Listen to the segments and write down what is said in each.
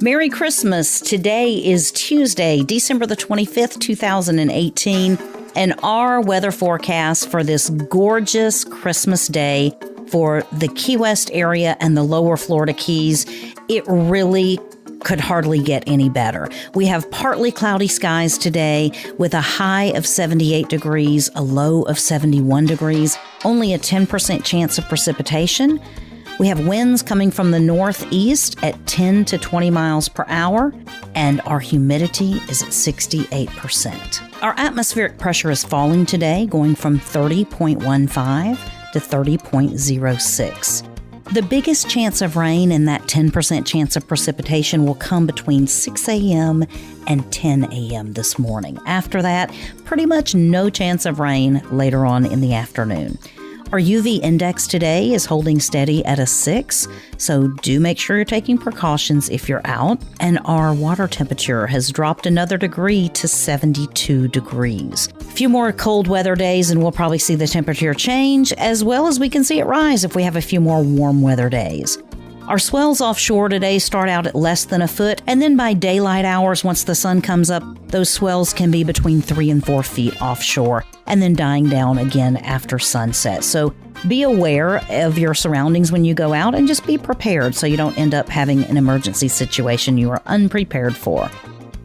Merry Christmas. Today is Tuesday, December the 25th, 2018, and our weather forecast for this gorgeous Christmas day for the Key West area and the lower Florida Keys. It really could hardly get any better. We have partly cloudy skies today with a high of 78 degrees, a low of 71 degrees, only a 10% chance of precipitation. We have winds coming from the northeast at 10 to 20 miles per hour, and our humidity is at 68%. Our atmospheric pressure is falling today, going from 30.15 to 30.06. The biggest chance of rain and that 10% chance of precipitation will come between 6 a.m. and 10 a.m. this morning. After that, pretty much no chance of rain later on in the afternoon. Our UV index today is holding steady at a 6, so do make sure you're taking precautions if you're out. And our water temperature has dropped another degree to 72 degrees. A few more cold weather days and we'll probably see the temperature change, as well as we can see it rise if we have a few more warm weather days. Our swells offshore today start out at less than a foot, and then by daylight hours, once the sun comes up, those swells can be between 3 and 4 feet offshore, and then dying down again after sunset. So be aware of your surroundings when you go out and just be prepared so you don't end up having an emergency situation you are unprepared for.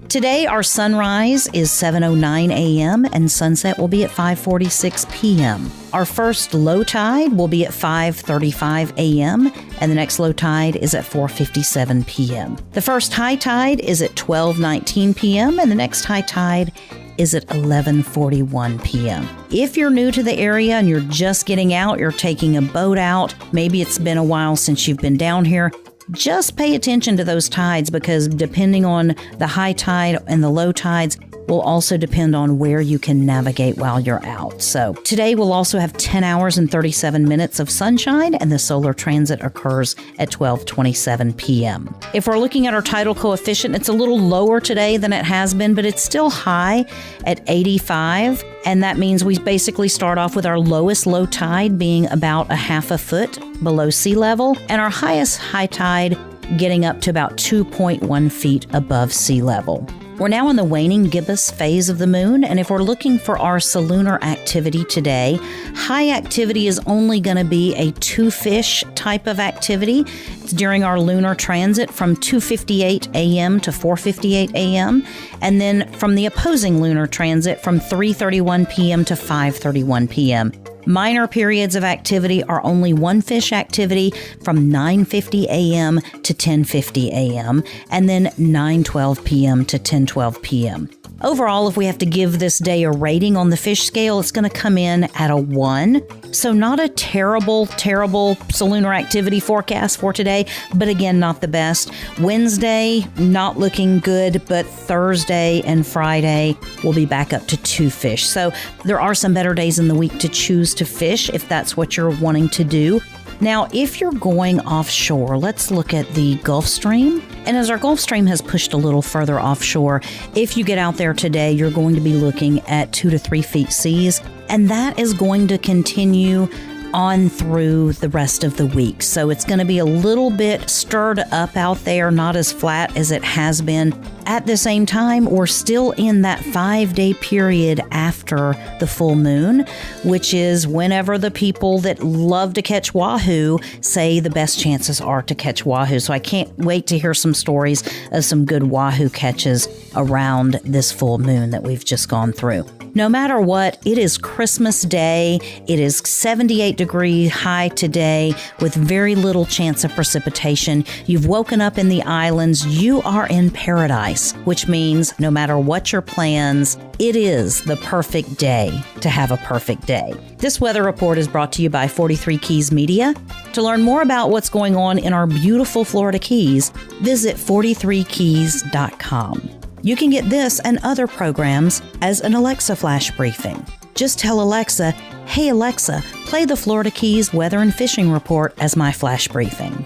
Today, our sunrise is 7:09 a.m. and sunset will be at 5:46 p.m. Our first low tide will be at 5:35 a.m. and the next low tide is at 4:57 p.m. The first high tide is at 12:19 p.m. and the next high tide is at 11:41 p.m. If you're new to the area and you're just getting out, you're taking a boat out, maybe it's been a while since you've been down here, just pay attention to those tides because depending on the high tide and the low tides will also depend on where you can navigate while you're out. So today we'll also have 10 hours and 37 minutes of sunshine and the solar transit occurs at 12:27 p.m. If we're looking at our tidal coefficient, it's a little lower today than it has been, but it's still high at 85. And that means we basically start off with our lowest low tide being about a half a foot below sea level and our highest high tide getting up to about 2.1 feet above sea level. We're now in the waning gibbous phase of the moon, and if we're looking for our solunar activity today, high activity is only going to be a two-fish type of activity. It's during our lunar transit from 2:58 a.m. to 4:58 a.m., and then from the opposing lunar transit from 3:31 p.m. to 5:31 p.m. Minor periods of activity are only one fish activity from 9:50 a.m. to 10:50 a.m. and then 9:12 p.m. to 10:12 p.m. Overall, if we have to give this day a rating on the fish scale, it's going to come in at a 1. So not a terrible solunar activity forecast for today, but again, not the best. Wednesday, not looking good, but Thursday and Friday will be back up to 2 fish. So there are some better days in the week to choose to fish if that's what you're wanting to do. Now, if you're going offshore, let's look at the Gulf Stream. And as our Gulf Stream has pushed a little further offshore, if you get out there today, you're going to be looking at 2 to 3 feet seas. And that is going to continue on through the rest of the week. So it's going to be a little bit stirred up out there, not as flat as it has been. At the same time, we're still in that 5-day period after the full moon, which is whenever the people that love to catch wahoo say the best chances are to catch wahoo. So I can't wait to hear some stories of some good wahoo catches around this full moon that we've just gone through. No matter what, it is Christmas Day. It is 78 degree high today with very little chance of precipitation. You've woken up in the islands. You are in paradise, which means no matter what your plans, it is the perfect day to have a perfect day. This weather report is brought to you by 43 Keys Media. To learn more about what's going on in our beautiful Florida Keys, visit 43keys.com. You can get this and other programs as an Alexa flash briefing. Just tell Alexa, "Hey Alexa, play the Florida Keys Weather and Fishing Report as my flash briefing."